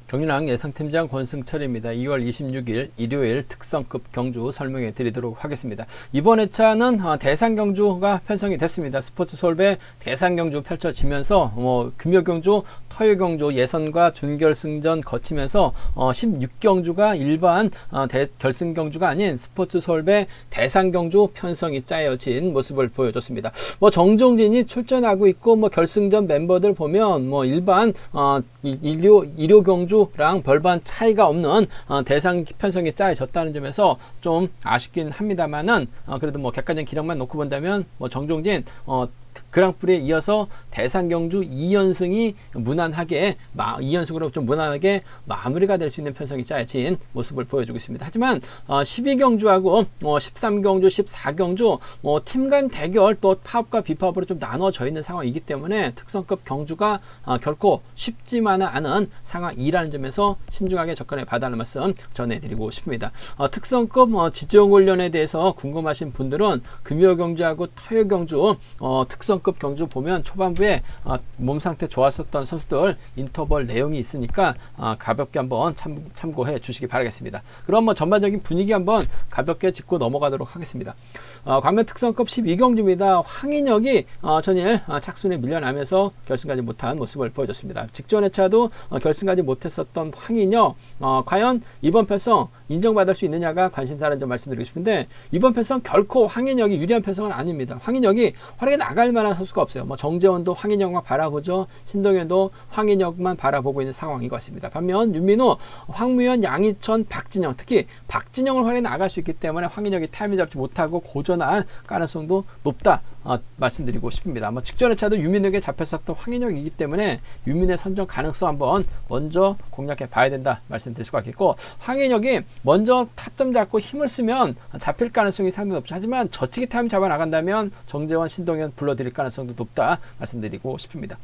경륜항 예상팀장 권승철입니다. 2월 26일 일요일 특성급 경주 설명해 드리도록 하겠습니다. 이번 회차는 대상 경주가 편성이 됐습니다. 스포츠 솔배 대상 경주 펼쳐지면서 금요 경주, 토요 경주 예선과 준결승전 거치면서 16경주가 일반 결승 경주가 아닌 스포츠 솔배 대상 경주 편성이 짜여진 모습을 보여줬습니다. 정종진이 출전하고 있고 결승전 멤버들 보면 일반 일요 경주랑 별반 차이가 없는 대상 편성이 짜여졌다는 점에서 좀 아쉽긴 합니다만은 그래도 객관적인 기록만 놓고 본다면 정종진 그랑프리에 이어서 대상 경주 2연승이 무난하게 2연승으로 좀 무난하게 마무리가 될 수 있는 편성이 짜여진 모습을 보여주고 있습니다. 하지만 12경주하고 13경주, 14경주 팀 간 대결 또 파업과 비파업으로 좀 나눠져 있는 상황이기 때문에 특성급 경주가 결코 쉽지만은 않은 상황이라는 점에서 신중하게 접근해 봐달라는 말씀 전해드리고 싶습니다. 특성급 지정훈련에 대해서 궁금하신 분들은 금요 경주하고 토요 경주 특성급 경주 보면 초반부에 몸 상태 좋았었던 선수들 인터벌 내용이 있으니까 가볍게 한번 참고해 주시기 바라겠습니다. 그럼 전반적인 분위기 한번 가볍게 짚고 넘어가도록 하겠습니다. 광면 특성급 12경주입니다. 황인혁이 전일 착순에 밀려나면서 결승까지 못한 모습을 보여줬습니다. 직전 회차도 결승까지 못했었던 황인혁 과연 이번 편성 인정받을 수 있느냐가 관심사라는 점 말씀드리고 싶은데 이번 편성 결코 황인혁이 유리한 편성은 아닙니다. 황인혁이 활약에 나갈 만한 선수가 없어요. 정재원도 황인혁만 바라보죠. 신동현도 황인혁만 바라보고 있는 상황인 것 같습니다. 반면 윤민호, 황무현, 양희천, 박진영 특히 박진영을 활약에 나갈 수 있기 때문에 황인혁이 타이밍 잡지 못하고 고전할 가능성도 높다 말씀드리고 싶습니다. 직전 회차도 유민에게 잡혔었던 황인혁이기 때문에 유민의 선정 가능성 한번 먼저 공략해 봐야 된다 말씀드릴 수가 있겠고 황인혁이 먼저 타점 잡고 힘을 쓰면 잡힐 가능성이 상당히 높죠. 하지만 저치기 타임 잡아 나간다면 정재원, 신동현 불러드릴 가능성도 높다 말씀드리고 싶습니다.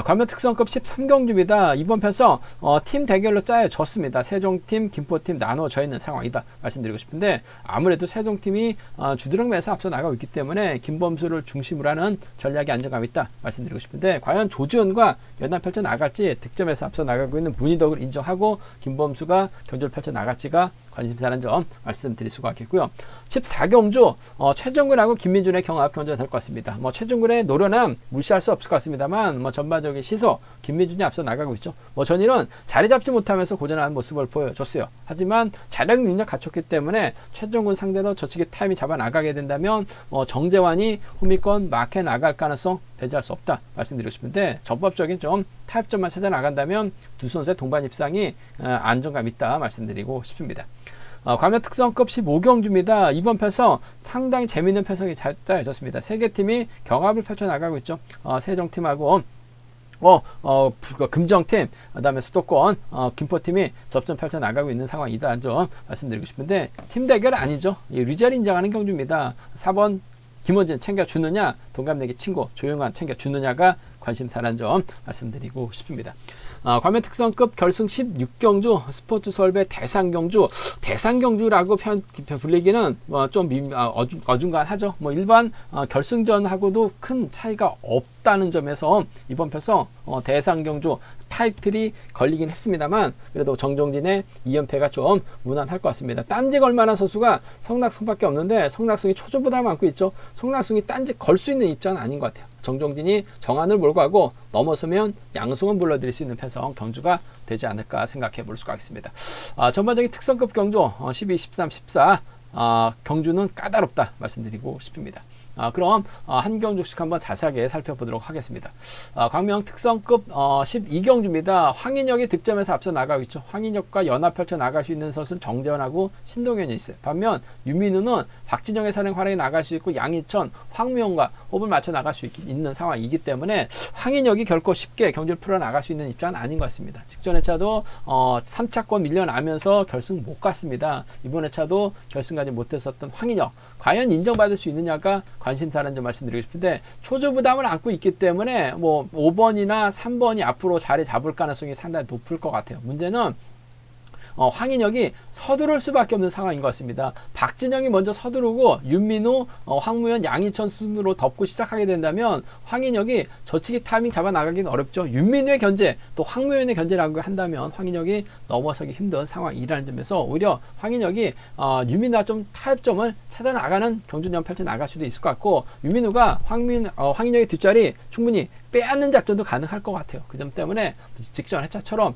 관면 특성급 13경주입니다. 이번 편성 팀 대결로 짜여졌습니다. 세종팀, 김포팀 나눠져 있는 상황이다 말씀드리고 싶은데 아무래도 세종팀이 주드럭맨에서 앞서 나가고 있기 때문에 김범수를 중심으로 하는 전략의 안정감이 있다 말씀드리고 싶은데 과연 조지현과 연합 펼쳐 나갈지 득점에서 앞서 나가고 있는 문희덕을 인정하고 김범수가 경주를 펼쳐 나갈지가 관심사라는 점 말씀드릴 수가 있겠고요. 14경주 최정근하고 김민준의 경합 경주가 될 것 같습니다. 최정근의 노련함 무시할 수 없을 것 같습니다만 전반적인 시소 김민준이 앞서 나가고 있죠. 전일은 자리 잡지 못하면서 고전하는 모습을 보여줬어요. 하지만 자력 능력 갖췄기 때문에 최정근 상대로 저치기 타임이 잡아 나가게 된다면 정재환이 후미권 막해 나갈 가능성 배제할 수 없다 말씀드리고 싶은데 전법적인 좀 타협점만 찾아 나간다면 두 선수의 동반 입상이 안정감 있다 말씀드리고 싶습니다. 과면 특성급 15경주입니다. 이번 편성 상당히 재미있는 편성이 잘 짜여졌습니다. 세 개 팀이 경합을 펼쳐 나가고 있죠. 세종팀하고 금정팀, 그 다음에 수도권, 김포팀이 접전 펼쳐 나가고 있는 상황이다. 좀 말씀드리고 싶은데, 팀 대결 아니죠. 리젤 인정하는 경주입니다. 4번 김원진 챙겨주느냐, 동갑내기 친구 조용한 챙겨주느냐가 관심사라는 점 말씀드리고 싶습니다. 과면 특성급 결승 16경주 스포츠 솔배 대상경주라고 불리기는 좀 어중간하죠. 일반 결승전하고도 큰 차이가 없다는 점에서 이번 편성 대상경주 타이틀이 걸리긴 했습니다만 그래도 정종진의 2연패가 좀 무난할 것 같습니다. 딴지 걸 만한 선수가 성낙승밖에 없는데 성낙승이 초조보다 많고 있죠. 성낙승이 딴지 걸 수 있는 입장은 아닌 것 같아요. 정종진이 정한을 몰고 가고 넘어서면 양승은 불러들일 수 있는 편성 경주가 되지 않을까 생각해 볼 수가 있습니다. 전반적인 특성급 경주 12, 13, 14 경주는 까다롭다 말씀드리고 싶습니다. 그럼 한 경주씩 한번 자세하게 살펴보도록 하겠습니다. 광명 특성급 12경주입니다. 황인혁이 득점에서 앞서 나가고 있죠. 황인혁과 연합 펼쳐 나갈 수 있는 선수는 정재원하고 신동현이 있어요. 반면 유민우는 박진영의 선행 활약에 나갈 수 있고 양희천, 황무영과 호흡을 맞춰 나갈 수 있는 상황이기 때문에 황인혁이 결코 쉽게 경주를 풀어 나갈 수 있는 입장은 아닌 것 같습니다. 직전 회차도 3차권 밀려나면서 결승 못 갔습니다. 이번 회차도 결승까지 못했었던 황인혁 과연 인정받을 수 있느냐가 관심사라는 점 말씀드리고 싶은데 초조 부담을 안고 있기 때문에 5번이나 3번이 앞으로 자리 잡을 가능성이 상당히 높을 것 같아요. 문제는 황인혁이 서두를 수밖에 없는 상황인 것 같습니다. 박진영이 먼저 서두르고 윤민우, 황무현, 양희천 순으로 덮고 시작하게 된다면 황인혁이 저치기 타이밍 잡아 나가기는 어렵죠. 윤민우의 견제, 또 황무현의 견제라고 한다면 황인혁이 넘어서기 힘든 상황이라는 점에서 오히려 황인혁이 윤민우와 좀 타협점을 찾아 나가는 경주전 펼쳐 나갈 수도 있을 것 같고, 윤민우가 황인혁의 뒷자리 충분히 빼앗는 작전도 가능할 것 같아요. 그 점 때문에 직전 해차처럼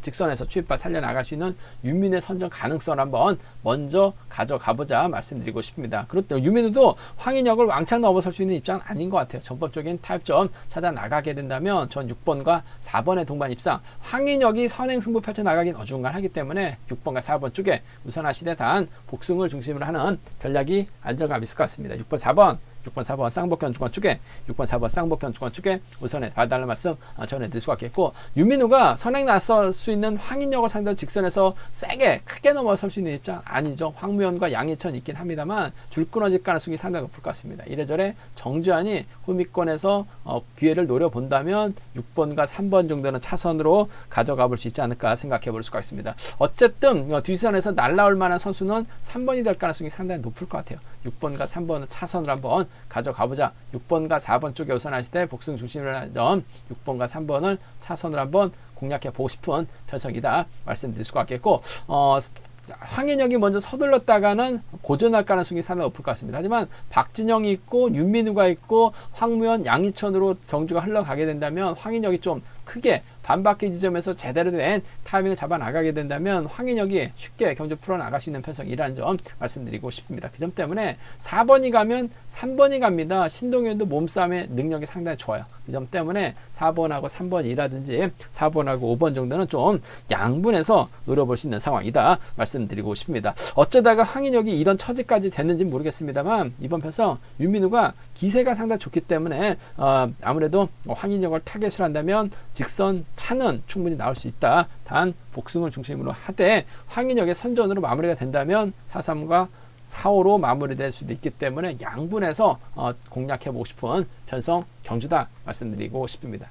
직선에서 추입발 살려나갈 수 있는 윤민의 선전 가능성을 한번 먼저 가져가보자 말씀드리고 싶습니다. 그렇죠. 윤민우도 황인혁을 왕창 넘어설 수 있는 입장은 아닌 것 같아요. 전법적인 타협점 찾아 나가게 된다면 전 6번과 4번의 동반 입상, 황인혁이 선행 승부 펼쳐 나가긴 어중간하기 때문에 6번과 4번 쪽에 우선하시되 단 복승을 중심으로 하는 전략이 안정감 있을 것 같습니다. 6번, 4번 쌍복견 주권 쪽에 6번, 4번 쌍복견 주권 쪽에 우선에 봐달라는 말씀 전해드릴 수가 있겠고, 윤민우가 선행 나설 수 있는 황인혁을 상대로 직선에서 세게 크게 넘어설 수 있는 입장 아니죠. 황무현과 양희천 있긴 합니다만 줄 끊어질 가능성이 상당히 높을 것 같습니다. 이래저래 정주환이 후미권에서 기회를 노려본다면 6번과 3번 정도는 차선으로 가져가 볼 수 있지 않을까 생각해 볼 수가 있습니다. 어쨌든 뒷선에서 날라올 만한 선수는 3번이 될 가능성이 상당히 높을 것 같아요. 6번과 3번은 차선으로 한번 가져가보자. 6번과 4번 쪽에 우선하실 때 복승 중심으로 하는 6번과 3번을 차선으로 한번 공략해 보고 싶은 편성이다 말씀드릴 수가 있겠고, 황인혁이 먼저 서둘렀다가는 고전할 가능성이 상당히 높을 것 같습니다. 하지만 박진영이 있고 윤민우가 있고 황무현, 양희천으로 경주가 흘러가게 된다면 황인혁이 좀 크게 반바퀴 지점에서 제대로 된 타이밍을 잡아 나가게 된다면 황인혁이 쉽게 경주 풀어나갈 수 있는 편성이라는 점 말씀드리고 싶습니다. 그 점 때문에 4번이 가면 3번이 갑니다. 신동현도 몸싸움의 능력이 상당히 좋아요. 그 점 때문에 4번하고 3번이라든지 4번하고 5번 정도는 좀 양분해서 노려볼 수 있는 상황이다 말씀드리고 싶습니다. 어쩌다가 황인혁이 이런 처지까지 됐는지 모르겠습니다만 이번 편성 윤민우가 기세가 상당히 좋기 때문에 아무래도 황인혁을 타겟으로 한다면 직선 차는 충분히 나올 수 있다. 단 복승을 중심으로 하되 황인혁의 선전으로 마무리가 된다면 4-3과 4-5로 마무리될 수도 있기 때문에 양분해서 공략해보고 싶은 편성 경주다 말씀드리고 싶습니다.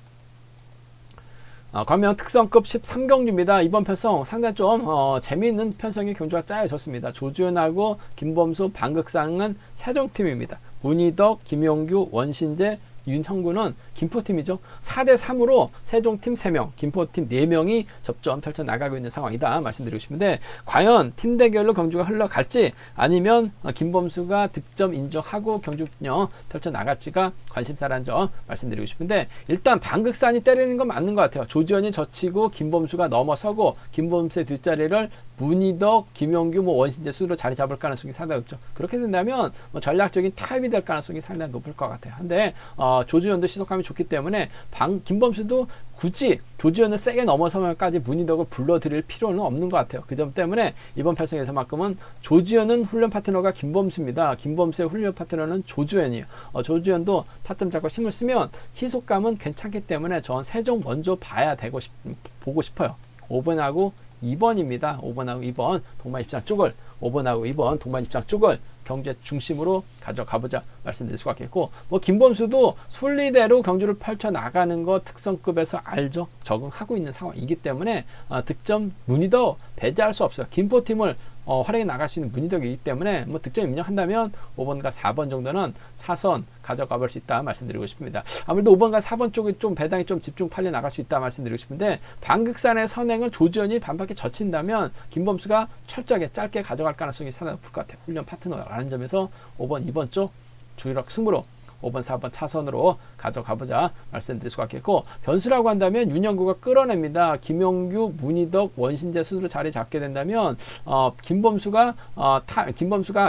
관명 특성급 13경주입니다. 이번 편성 상당히 좀 재미있는 편성의 경주가 짜여졌습니다. 조주현하고 김범수, 방극상은 세종팀입니다. 문희덕, 김용규, 원신재, 윤형구는 김포팀이죠. 4대3으로 세종팀 3명, 김포팀 4명이 접전 펼쳐 나가고 있는 상황이다 말씀드리고 싶은데, 과연 팀 대결로 경주가 흘러갈지 아니면 김범수가 득점 인정하고 경주 균형 펼쳐 나갈지가 관심사라는 점 말씀드리고 싶은데, 일단 방극산이 때리는 건 맞는 것 같아요. 조지현이 젖히고 김범수가 넘어서고 김범수의 뒷자리를 문희덕, 김용규, 원신재 순으로 자리 잡을 가능성이 상당히 높죠. 그렇게 된다면 전략적인 타협이 될 가능성이 상당히 높을 것 같아요. 한데 조주현도 시속감이 좋기 때문에 김범수도 굳이 조주현을 세게 넘어서면까지 문희덕을 불러들일 필요는 없는 것 같아요. 그 점 때문에 이번 편성에서만큼은 조주현은 훈련 파트너가 김범수입니다. 김범수의 훈련 파트너는 조주현이에요. 조주현도 타점 잡고 힘을 쓰면 시속감은 괜찮기 때문에 전 세종 먼저 보고 싶어요. 5번하고 2번입니다. 5번하고 2번 동반 입장 쪽을 5번하고 2번 동반 입장 쪽을 경제 중심으로 가져가보자 말씀드릴 수가 있겠고, 김범수도 순리대로 경주를 펼쳐 나가는 거 특성급에서 알죠. 적응하고 있는 상황이기 때문에 득점 문의도 배제할 수 없어요. 김포팀을 활용해 나갈 수 있는 문희덕이기 때문에 득점 입력한다면 5번과 4번 정도는 차선 가져가 볼 수 있다 말씀드리고 싶습니다. 아무래도 5번과 4번 쪽이 좀 배당이 좀 집중 팔려 나갈 수 있다 말씀드리고 싶은데, 방극산의 선행을 조지현이 반바퀴 젖힌다면 김범수가 철저하게 짧게 가져갈 가능성이 상당히 높을 것 같아요. 훈련 파트너라는 점에서 5번, 2번 쪽 주의력 승부로 5번, 4번 차선으로 가져가보자 말씀드릴 수가 있겠고, 변수라고 한다면 윤영구가 끌어냅니다. 김용규, 문희덕, 원신재 순으로 자리 잡게 된다면 김범수가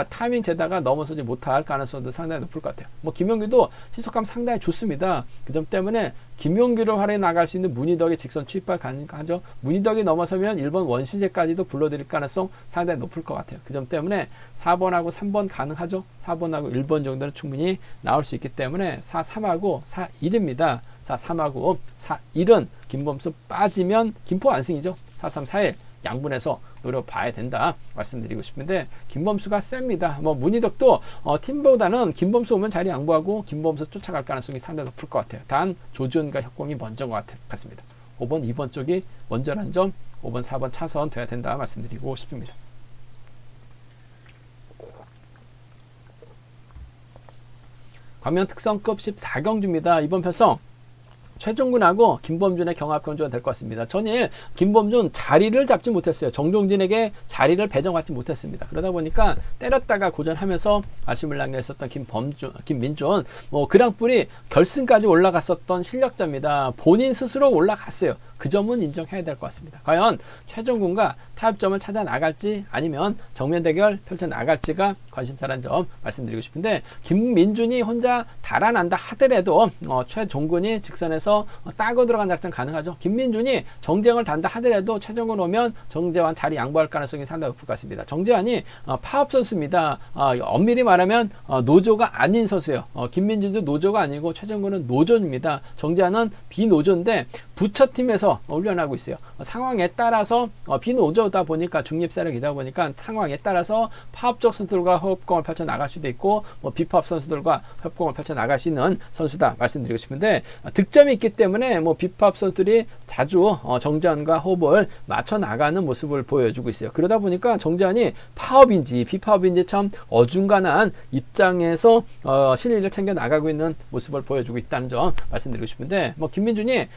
타이밍 재다가 넘어서지 못할 가능성도 상당히 높을 것 같아요. 김용규도 시속감 상당히 좋습니다. 그 점 때문에 김용규를 활용해 나갈 수 있는 문희덕의 직선 추입발 가능하죠. 문희덕이 넘어서면 1번 원신재까지도 불러들일 가능성 상당히 높을 것 같아요. 그 점 때문에 4번하고 3번 가능하죠. 4번하고 1번 정도는 충분히 나올 수 있기 때문에 4-3하고 4-1입니다. 4-3하고 4-1은 김범수 빠지면 김포 안승이죠. 4-3, 4-1 양분해서 노려봐야 된다 말씀드리고 싶은데, 김범수가 셉니다. 문희덕도 팀보다는 김범수 오면 자리 양보하고 김범수 쫓아갈 가능성이 상당히 높을 것 같아요. 단 조지현과 협공이 먼저인 것 같습니다. 5번, 2번 쪽이 먼저라는 점 5번, 4번 차선 돼야 된다 말씀드리고 싶습니다. 광명 특성급 14경주입니다. 이번 편성 최종군하고 김범준의 경합경주가 될 것 같습니다. 전일 김범준 자리를 잡지 못했어요. 정종진에게 자리를 배정받지 못했습니다. 그러다 보니까 때렸다가 고전하면서 아쉬움을 남겼었던 김민준, 그랑프리 결승까지 올라갔었던 실력자입니다. 본인 스스로 올라갔어요. 그 점은 인정해야 될 것 같습니다. 과연 최종군과 타협점을 찾아 나갈지 아니면 정면 대결 펼쳐 나갈지가 관심사라는 점 말씀드리고 싶은데, 김민준이 혼자 달아난다 하더라도 최종군이 직선에서 따고 들어간 작전 가능하죠. 김민준이 정재환을 단다 하더라도 최종군 오면 정재환 자리 양보할 가능성이 상당히 높을 것 같습니다. 정재환이 파업 선수입니다. 엄밀히 말하면 노조가 아닌 선수예요. 김민준도 노조가 아니고 최종군은 노조입니다. 정재환은 비노조인데 부처팀에서 훈련하고 있어요. 상황에 따라서 비노조다 보니까 중립 세력이다 보니까 상황에 따라서 파업 쪽 선수들과 협공을 펼쳐 나갈 수도 있고 비파업 선수들과 협공을 펼쳐 나갈 수 있는 선수다 말씀드리고 싶은데, 득점이 있기 때문에 비파업 선수들이 자주 정재환과 호흡을 맞춰 나가는 모습을 보여주고 있어요. 그러다 보니까 정재환이 파업인지 비파업인지 참 어중간한 입장에서 실리를 챙겨 나가고 있는 모습을 보여주고 있다는 점 말씀드리고 싶은데, 김민준이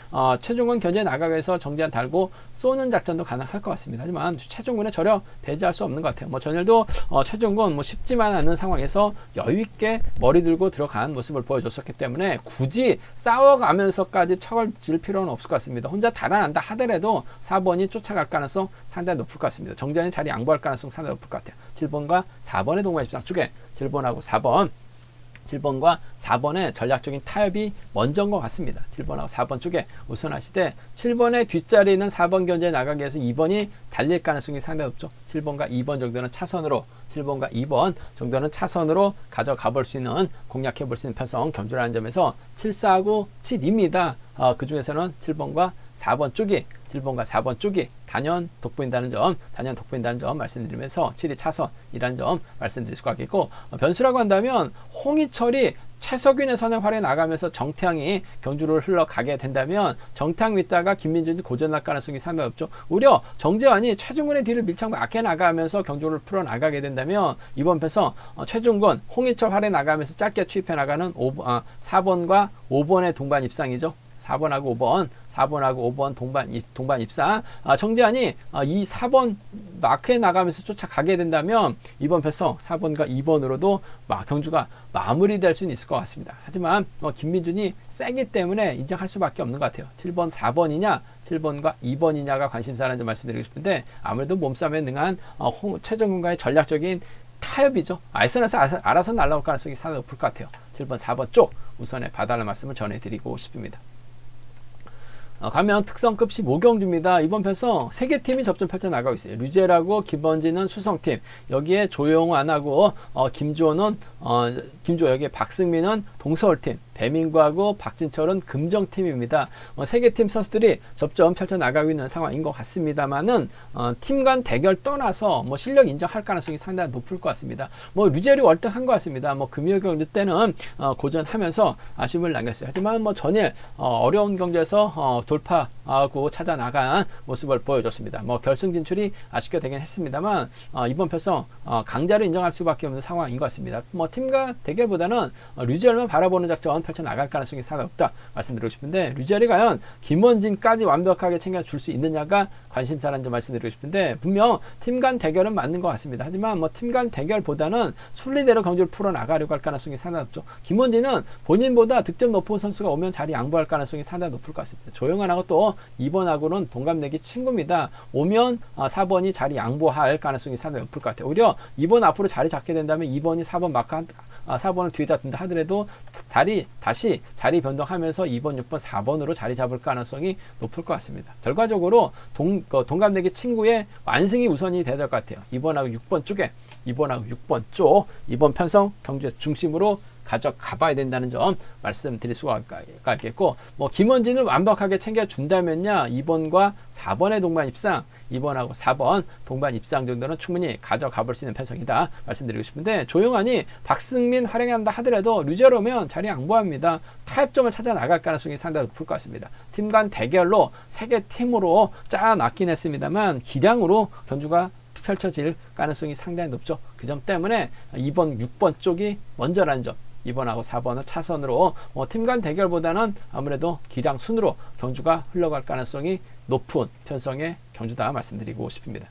최종군 견제 나가기 위해서 정재환 달고 쏘는 작전도 가능할 것 같습니다. 하지만 최종군에 전혀 배제할 수 없는 것 같아요. 전일도 최종군 쉽지만 않은 상황에서 여유있게 머리 들고 들어간 모습을 보여줬었기 때문에 굳이 싸워가면서까지 척을 질 필요는 없을 것 같습니다. 혼자 달아난다 하더라도 4번이 쫓아갈 가능성 상당히 높을 것 같습니다. 정재환이 자리 양보할 가능성 상당히 높을 것 같아요. 7번과 4번의 동반 입장 쪽에 7번하고 4번 7번과 4번의 전략적인 타협이 먼저인 것 같습니다. 7번하고 4번 쪽에 우선하시되 7번의 뒷자리는 4번 견제에 나가기 위해서 2번이 달릴 가능성이 상당히 높죠. 7번과 2번 정도는 차선으로 7번과 2번 정도는 차선으로 가져가 볼 수 있는, 공략해 볼 수 있는 편성 경주라는 점에서 7사하고 7입니다. 그 중에서는 7번과 4번 쪽이 단연 돋보인다는 점 말씀드리면서 7이 차선이라는 점 말씀드릴 수가 있겠고, 변수라고 한다면 홍희철이 최석윤의 선행 활약에 나가면서 정태양이 경주를 흘러가게 된다면 정태양 믿다가 김민준이 고전할 가능성이 상당히 높죠. 오히려 정재환이 최종군의 뒤를 밀착 막혀 나가면서 경주를 풀어 나가게 된다면 이번 편에서 최종군 홍희철 활약에 나가면서 짧게 취입해 나가는 4번과 5번의 동반 입상이죠. 4번하고 5번 동반 입상. 정재환이 이 4번 마크에 나가면서 쫓아가게 된다면 이번 편성 4번과 2번으로도 경주가 마무리될 수는 있을 것 같습니다. 하지만 김민준이 세기 때문에 인정할 수밖에 없는 것 같아요. 7번 4번이냐 7번과 2번이냐가 관심사라는 점 말씀드리고 싶은데, 아무래도 몸싸움에 능한 최종군과의 전략적인 타협이죠. 알선에서 알아서 날아올 가능성이 상당히 높을 것 같아요. 7번 4번 쪽 우선에 봐달라는 말씀을 전해드리고 싶습니다. 가면 특성급 15경주입니다. 이번 편성 3개 팀이 접전 펼쳐 나가고 있어요. 류젤하고 김번진은 수성팀, 여기에 조용안하고 김주호는 김주호, 여기에 박승민은 동서울팀, 배민구하고 박진철은 금정팀입니다. 3개 팀 선수들이 접전 펼쳐 나가고 있는 상황인 것 같습니다만은 팀 간 대결 떠나서 실력 인정할 가능성이 상당히 높을 것 같습니다. 류젤이 월등한 것 같습니다. 금요일 경주 때는 고전하면서 아쉬움을 남겼어요. 하지만 전일 어려운 경주에서 돌파하고 찾아 나간 모습을 보여줬습니다. 결승 진출이 아쉽게 되긴 했습니다만 이번 편성 강자를 인정할 수밖에 없는 상황인 것 같습니다. 팀과 대결보다는 류젤만 바라보는 작전 펼쳐 나갈 가능성이 상당히 없다 말씀드리고 싶은데, 류젤이 과연 김원진까지 완벽하게 챙겨줄 수 있느냐가 관심사라는 점 말씀드리고 싶은데, 분명 팀 간 대결은 맞는 것 같습니다. 하지만 팀 간 대결보다는 순리대로 경주를 풀어 나가려고 할 가능성이 상당히 높죠. 김원진은 본인보다 득점 높은 선수가 오면 자리 양보할 가능성이 상당히 높을 것 같습니다. 조용한하고 또 2번하고는 동갑내기 친구입니다. 오면 4번이 자리 양보할 가능성이 상당히 높을 것 같아요. 오히려 2번 앞으로 자리 잡게 된다면 2번이 4번 마크 4번을 뒤에다 둔다 하더라도 다시 자리 변동하면서 2번, 6번, 4번으로 자리 잡을 가능성이 높을 것 같습니다. 결과적으로 동갑내기 친구의 완승이 우선이 돼야 될 것 같아요. 2번하고 6번 쪽 이번 편성 경주의 중심으로 가져가 봐야 된다는 점 말씀드릴 수가 있겠고, 뭐 김원진을 완벽하게 챙겨준다면요 2번과 4번의 동반 입상, 2번하고 4번 동반 입상 정도는 충분히 가져가 볼 수 있는 편성이다 말씀드리고 싶은데, 조용하니 박승민 활용한다 하더라도 류저로면 자리 양보합니다. 타협점을 찾아 나갈 가능성이 상당히 높을 것 같습니다. 팀 간 대결로 3개 팀으로 짜놨긴 했습니다만 기량으로 경주가 펼쳐질 가능성이 상당히 높죠. 그 점 때문에 2번, 6번 쪽이 먼저라는 점, 2번하고 4번은 차선으로 팀 간 대결보다는 아무래도 기량 순으로 경주가 흘러갈 가능성이 높은 편성의 경주다 말씀드리고 싶습니다.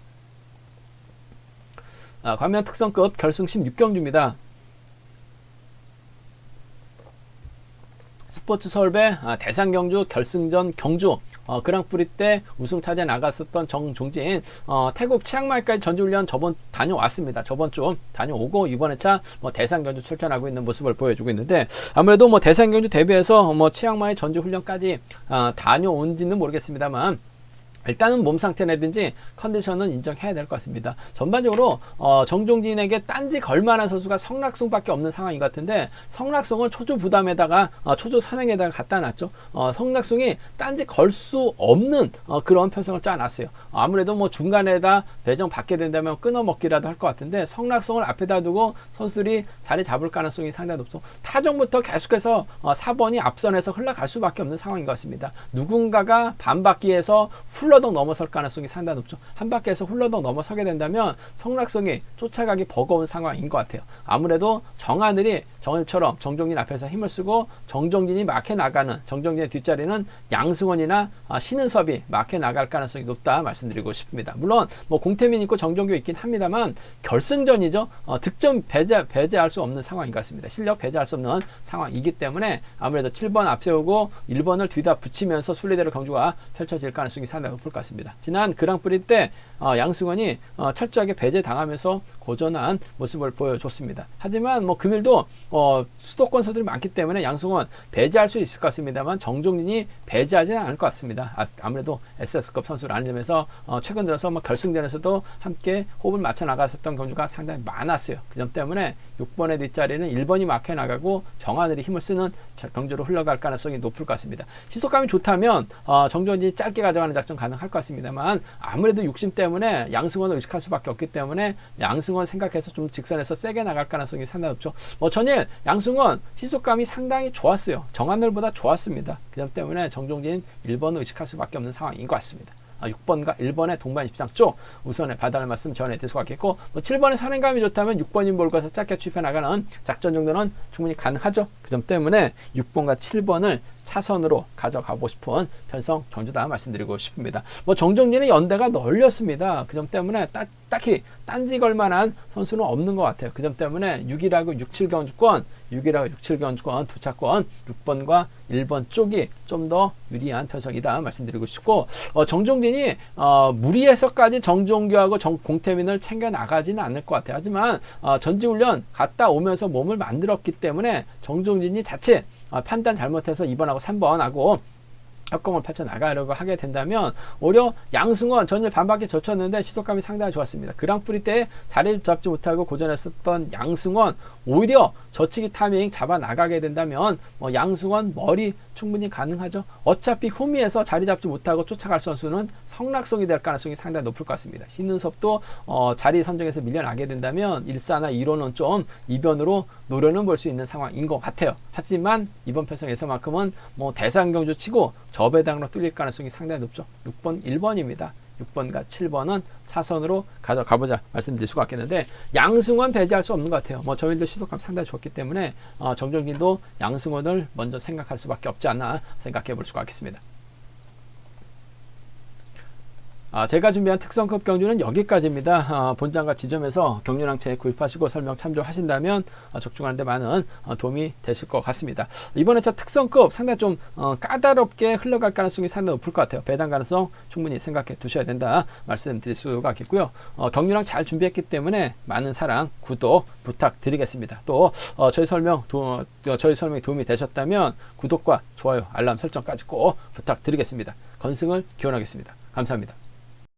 과면 특성급 결승 16경주입니다. 스포츠 서울배 대상경주 결승전 경주 그랑프리 때 우승 차지해 나갔었던 정종진, 태국 치앙마이까지 전지훈련 다녀왔습니다. 저번 주 다녀오고 이번 회차 대상경주 출전하고 있는 모습을 보여주고 있는데, 아무래도 대상경주 대비해서 치앙마이 전지훈련까지 다녀온지는 모르겠습니다만 일단은 몸 상태라든지 컨디션은 인정해야 될 것 같습니다. 전반적으로 정종진에게 딴지 걸만한 선수가 성락송밖에 없는 상황인 것 같은데, 성락송을 초조 부담에다가 초조 선행에다가 갖다 놨죠. 성락송이 딴지 걸 수 없는 그런 편성을 짜놨어요. 아무래도 중간에다 배정 받게 된다면 끊어먹기라도 할 것 같은데, 성락송을 앞에다 두고 선수들이 자리 잡을 가능성이 상당히 높죠. 타정부터 계속해서 4번이 앞선에서 흘러갈 수밖에 없는 상황인 것 같습니다. 누군가가 반바퀴에서 훌러덩 넘어설 가능성이 상당히 높죠. 한 바퀴에서 훌러덩 넘어서게 된다면 성락송이 쫓아가기 버거운 상황인 것 같아요. 아무래도 정하늘이 정일처럼 정종진 앞에서 힘을 쓰고 정종진이 막혀 나가는, 정종진의 뒷자리는 양승원이나 신은섭이 막혀 나갈 가능성이 높다 말씀드리고 싶습니다. 물론 공태민 있고 정종규 있긴 합니다만 결승전이죠. 득점 배제할 수 없는 상황인 것 같습니다. 실력 배제할 수 없는 상황이기 때문에 아무래도 7번 앞세우고 1번을 뒤다 붙이면서 순리대로 경주가 펼쳐질 가능성이 상당히 높을 것 같습니다. 지난 그랑프리 때 양승원이 철저하게 배제당하면서 고전한 모습을 보여줬습니다. 하지만 금일도 수도권 선수들이 많기 때문에 양승원 배제할 수 있을 것 같습니다만 정종진이 배제하지는 않을 것 같습니다. 아무래도 SS급 선수라는 점에서 최근 들어서 결승전에서도 함께 호흡을 맞춰 나갔었던 경주가 상당히 많았어요. 그 점 때문에 6번의 뒷자리는 1번이 막혀 나가고 정하늘이 힘을 쓰는 경주로 흘러갈 가능성이 높을 것 같습니다. 시속감이 좋다면 정종진이 짧게 가져가는 작전 가능할 것 같습니다만, 아무래도 욕심 때문에 양승원을 의식할 수밖에 없기 때문에 양승원 생각해서 좀 직선에서 세게 나갈 가능성이 상당히 높죠. 전일 양승원 시속감이 상당히 좋았어요. 정하늘보다 좋았습니다. 그 점 때문에 정종진 1번을 의식할 수밖에 없는 상황인 것 같습니다. 6번과 1번의 동반 입상 쪽 우선의 받아낼 말씀 전해드릴 수가 있겠고, 7번의 선행감이 좋다면 6번인 몰고서 짧게 추입해 나가는 작전 정도는 충분히 가능하죠. 그 점 때문에 6번과 7번을 차선으로 가져가고 싶은 편성 경주다 말씀드리고 싶습니다. 정종진의 연대가 널렸습니다. 그 점 때문에 딱히 딴지 걸만한 선수는 없는 것 같아요. 그 점 때문에 6일하고 6, 7경주권, 6일하고 6, 7경주권 두 차권 6번과 1번 쪽이 좀 더 유리한 편성이다 말씀드리고 싶고, 정종진이 무리해서까지 정종규하고 공태민을 챙겨 나가지는 않을 것 같아요. 하지만 전지훈련 갔다 오면서 몸을 만들었기 때문에 정종진이 자칫 판단 잘못해서 2번하고 3번하고 협공을 펼쳐 나가려고 하게 된다면 오히려 양승원 전일 반바퀴 젖혔는데 시속감이 상당히 좋았습니다. 그랑프리 때 자리 잡지 못하고 고전했었던 양승원 오히려 젖히기 타이밍 잡아 나가게 된다면 양승원 머리 충분히 가능하죠. 어차피 후미에서 자리 잡지 못하고 쫓아갈 선수는 성락송이 될 가능성이 상당히 높을 것 같습니다. 신은섭도 자리 선정에서 밀려나게 된다면 1사나 2로는 좀 이변으로 노려는 볼 수 있는 상황인 것 같아요. 하지만 이번 편성에서만큼은 대상경주 치고 저배당으로 뚫릴 가능성이 상당히 높죠. 6번, 1번입니다. 6번과 7번은 차선으로 가져가보자 말씀드릴 수가 있겠는데, 양승원 배제할 수 없는 것 같아요. 저희들 시속감 상당히 좋기 때문에 정종진도 양승원을 먼저 생각할 수밖에 없지 않나 생각해 볼 수가 있겠습니다. 제가 준비한 특성급 경주는 여기까지입니다. 본장과 지점에서 경륜항체 구입하시고 설명 참조하신다면 적중하는 데 많은 도움이 되실 것 같습니다. 이번 회차 특성급 상당히 좀 까다롭게 흘러갈 가능성이 상당히 높을 것 같아요. 배당 가능성 충분히 생각해 두셔야 된다 말씀드릴 수가 있겠고요. 경륜항 잘 준비했기 때문에 많은 사랑, 구독 부탁드리겠습니다. 또 저희 설명이 도움이 되셨다면 구독과 좋아요, 알람 설정까지 꼭 부탁드리겠습니다. 건승을 기원하겠습니다. 감사합니다.